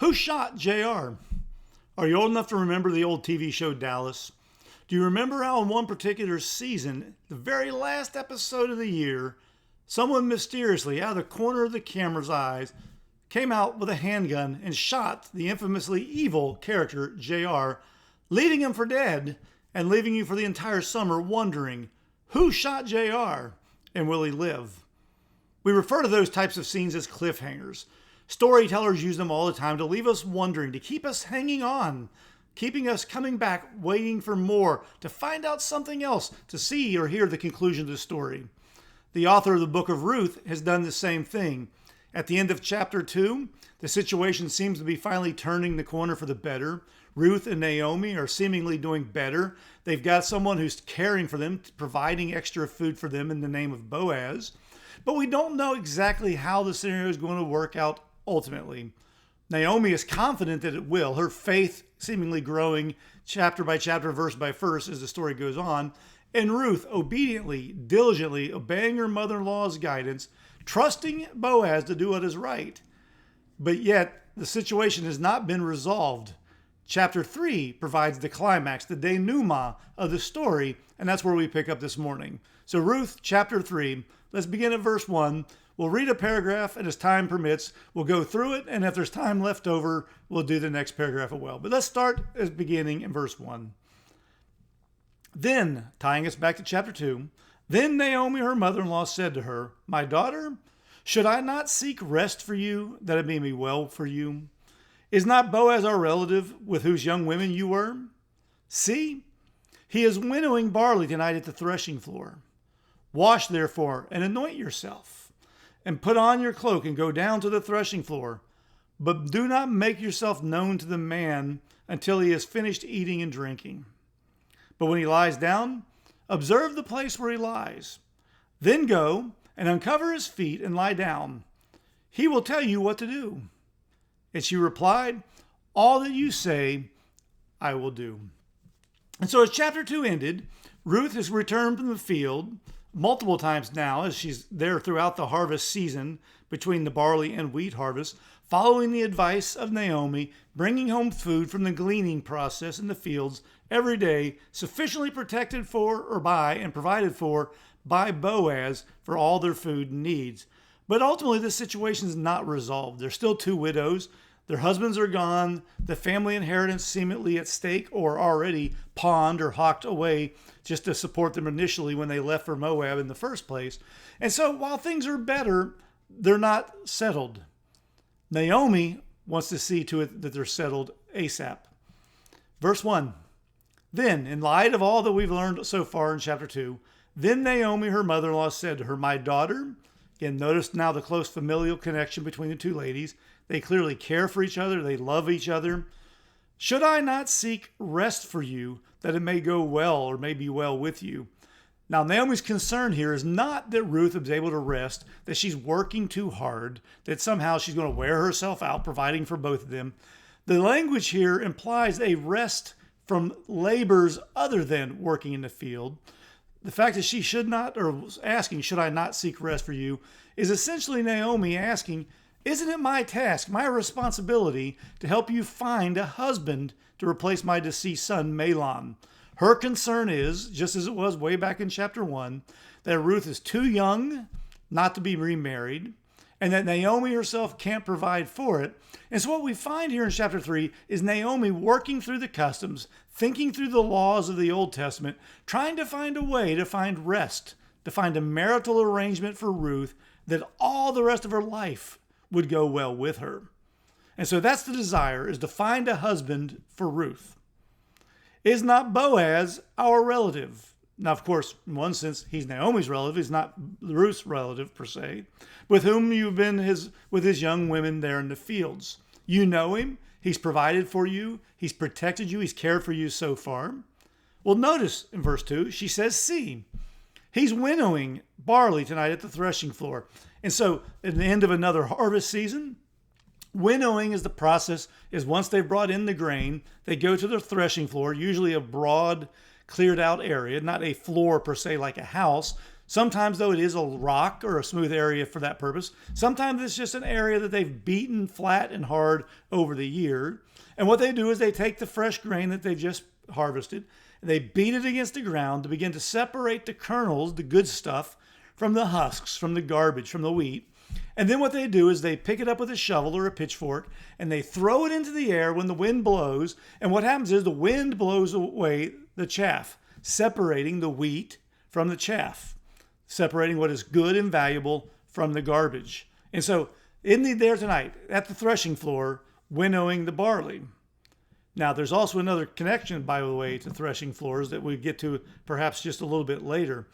Who shot JR? Are you old enough to remember the old TV show Dallas? Do you remember how in one particular season, the very last episode of the year, someone mysteriously, out of the corner of the camera's eyes, came out with a handgun and shot the infamously evil character JR, leaving him for dead and leaving you for the entire summer wondering, who shot JR and will he live? We refer to those types of scenes as cliffhangers. Storytellers use them all the time to leave us wondering, to keep us hanging on, keeping us coming back, waiting for more, to find out something else, to see or hear the conclusion of the story. The author of the book of Ruth has done the same thing. At the end of chapter 2, the situation seems to be finally turning the corner for the better. Ruth and Naomi are seemingly doing better. They've got someone who's caring for them, providing extra food for them in the name of Boaz. But we don't know exactly how the scenario is going to work out ultimately. Naomi is confident that it will, her faith seemingly growing chapter by chapter, verse by verse as the story goes on. And Ruth obediently, diligently obeying her mother-in-law's guidance, trusting Boaz to do what is right. But yet, the situation has not been resolved. Chapter 3 provides the climax, the denouement of the story, and that's where we pick up this morning. So Ruth, chapter 3, let's begin at verse 1. We'll read a paragraph, and as time permits, we'll go through it, and if there's time left over, we'll do the next paragraph as well. But let's start as beginning in verse 1. Then, tying us back to chapter 2, then Naomi, her mother-in-law, said to her, "My daughter, should I not seek rest for you, that it may be well for you? Is not Boaz our relative, with whose young women you were? See, he is winnowing barley tonight at the threshing floor. Wash, therefore, and anoint yourself, and put on your cloak, and go down to the threshing floor. But do not make yourself known to the man until he has finished eating and drinking. But when he lies down, observe the place where he lies. Then go and uncover his feet and lie down. He will tell you what to do." And she replied, "All that you say, I will do." And so as chapter 2 ended, Ruth has returned from the field multiple times now, as she's there throughout the harvest season between the barley and wheat harvest, following the advice of Naomi, bringing home food from the gleaning process in the fields every day, sufficiently protected for or by and provided for by Boaz for all their food needs. But ultimately, this situation is not resolved. There's still two widows. Their husbands are gone. The family inheritance seemingly at stake or already pawned or hawked away just to support them initially when they left for Moab in the first place. And so while things are better, they're not settled. Naomi wants to see to it that they're settled ASAP. Verse 1. Then, in light of all that we've learned so far in chapter 2, then Naomi, her mother-in-law, said to her, "My daughter," again, notice now the close familial connection between the two ladies. They clearly care for each other. They love each other. "Should I not seek rest for you, that it may go well or may be well with you?" Now, Naomi's concern here is not that Ruth is able to rest, that she's working too hard, that somehow she's going to wear herself out providing for both of them. The language here implies a rest from labors other than working in the field. The fact that she should not, or asking, "Should I not seek rest for you?" is essentially Naomi asking, "Isn't it my task, my responsibility, to help you find a husband to replace my deceased son, Mahlon?" Her concern is, just as it was way back in chapter 1, that Ruth is too young not to be remarried, and that Naomi herself can't provide for it. And so what we find here in chapter 3 is Naomi working through the customs, thinking through the laws of the Old Testament, trying to find a way to find rest, to find a marital arrangement for Ruth that all the rest of her life would go well with her. And so that's the desire, is to find a husband for Ruth. Is not Boaz our relative? Now, of course, in one sense, he's Naomi's relative. He's not Ruth's relative per se, with whom you've been with his young women there in the fields. You know him. He's provided for you. He's protected you. He's cared for you so far. Well, notice in verse 2, she says, "See, he's winnowing barley tonight at the threshing floor." And so at the end of another harvest season, winnowing is the process, is once they've brought in the grain, they go to the threshing floor, usually a broad, cleared out area, not a floor per se like a house, Sometimes, though, it is a rock or a smooth area for that purpose. Sometimes it's just an area that they've beaten flat and hard over the year. And what they do is they take the fresh grain that they just harvested, and they beat it against the ground to begin to separate the kernels, the good stuff, from the husks, from the garbage, from the wheat. And then what they do is they pick it up with a shovel or a pitchfork, and they throw it into the air when the wind blows. And what happens is the wind blows away the chaff, separating the wheat from the chaff, separating what is good and valuable from the garbage. And so there tonight at the threshing floor, winnowing the barley. Now, there's also another connection, by the way, to threshing floors that we get to perhaps just a little bit later.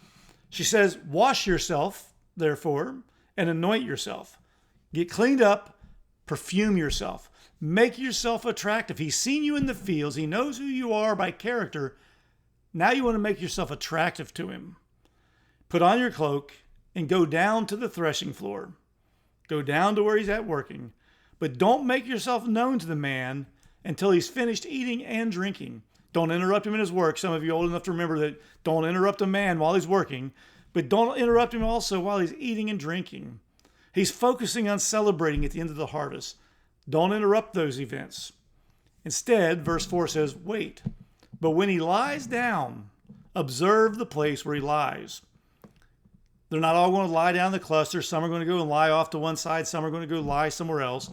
She says, wash yourself, therefore, and anoint yourself. Get cleaned up, perfume yourself. Make yourself attractive. He's seen you in the fields. He knows who you are by character. Now you want to make yourself attractive to him. Put on your cloak and go down to the threshing floor. Go down to where he's at working. But don't make yourself known to the man until he's finished eating and drinking. Don't interrupt him in his work. Some of you old enough to remember that don't interrupt a man while he's working, but don't interrupt him also while he's eating and drinking. He's focusing on celebrating at the end of the harvest. Don't interrupt those events. Instead, verse 4 says, wait. But when he lies down, observe the place where he lies. They're not all going to lie down in the cluster. Some are going to go and lie off to one side. Some are going to go lie somewhere else.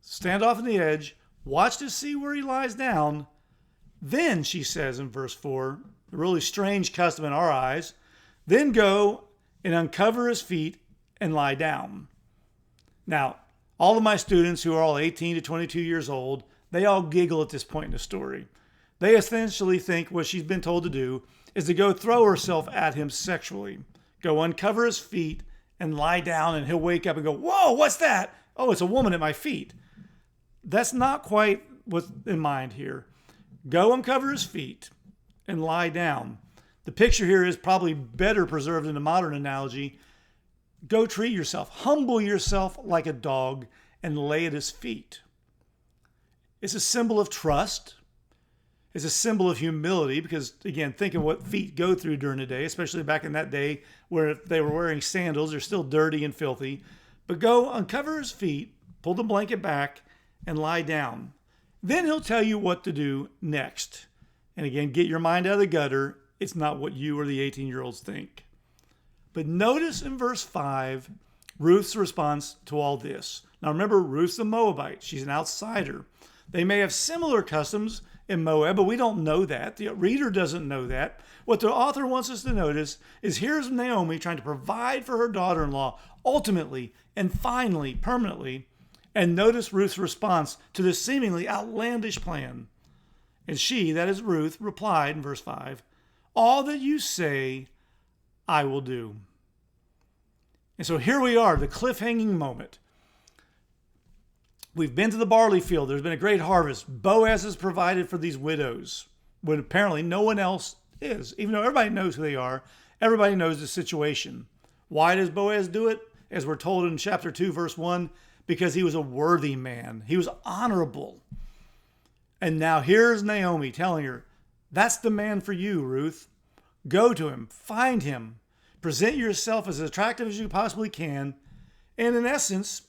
Stand off on the edge. Watch to see where he lies down. Then, she says in verse 4, a really strange custom in our eyes, then go and uncover his feet and lie down. Now, all of my students who are all 18 to 22 years old, they all giggle at this point in the story. They essentially think what she's been told to do is to go throw herself at him sexually. Go uncover his feet and lie down, and he'll wake up and go, whoa, what's that? Oh, it's a woman at my feet. That's not quite what's in mind here. Go uncover his feet and lie down. The picture here is probably better preserved in a modern analogy. Go treat yourself. Humble yourself like a dog and lay at his feet. It's a symbol of trust. It's a symbol of humility because, again, think of what feet go through during the day, especially back in that day where if they were wearing sandals, they're still dirty and filthy. But go uncover his feet, pull the blanket back, and lie down. Then he'll tell you what to do next. And again, get your mind out of the gutter. It's not what you or the 18-year-olds think. But notice in verse 5, Ruth's response to all this. Now remember, Ruth's a Moabite. She's an outsider. They may have similar customs in Moab, but we don't know that. The reader doesn't know that. What the author wants us to notice is here's Naomi trying to provide for her daughter-in-law ultimately and finally, permanently. And notice Ruth's response to this seemingly outlandish plan. And she, that is Ruth, replied in verse 5, all that you say, I will do. And so here we are, the cliffhanging moment. We've been to the barley field. There's been a great harvest. Boaz has provided for these widows when apparently no one else is. Even though everybody knows who they are, everybody knows the situation. Why does Boaz do it? As we're told in chapter 2, verse 1, because he was a worthy man. He was honorable. And now here's Naomi telling her, that's the man for you, Ruth. Go to him, find him, present yourself as attractive as you possibly can, and in essence,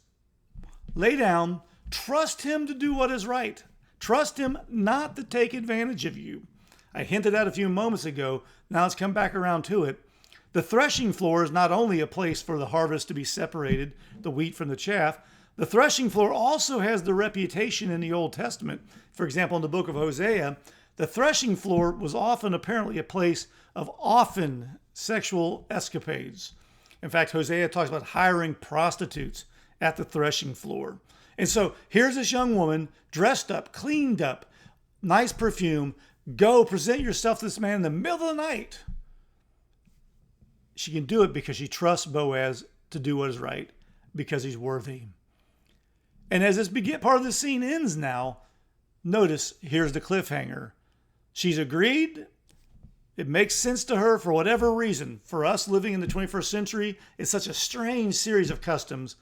lay down, trust him to do what is right. Trust him not to take advantage of you. I hinted at a few moments ago. Now let's come back around to it. The threshing floor is not only a place for the harvest to be separated, the wheat from the chaff. The threshing floor also has the reputation in the Old Testament. For example, in the book of Hosea, the threshing floor was often apparently a place of often sexual escapades. In fact, Hosea talks about hiring prostitutes at the threshing floor. And so here's this young woman dressed up, cleaned up, nice perfume. Go present yourself to this man in the middle of the night. She can do it because she trusts Boaz to do what is right, because he's worthy. And as this part of the scene ends now, notice here's the cliffhanger. She's agreed. It makes sense to her for whatever reason. For us living in the 21st century, it's such a strange series of customs.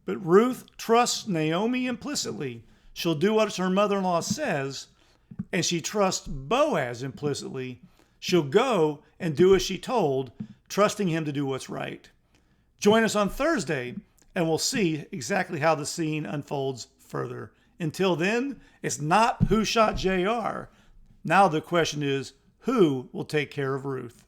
But Ruth trusts Naomi implicitly. She'll do what her mother-in-law says, and she trusts Boaz implicitly. She'll go and do as she told, trusting him to do what's right. Join us on Thursday, and we'll see exactly how the scene unfolds further. Until then, it's not who shot JR. Now the question is, who will take care of Ruth?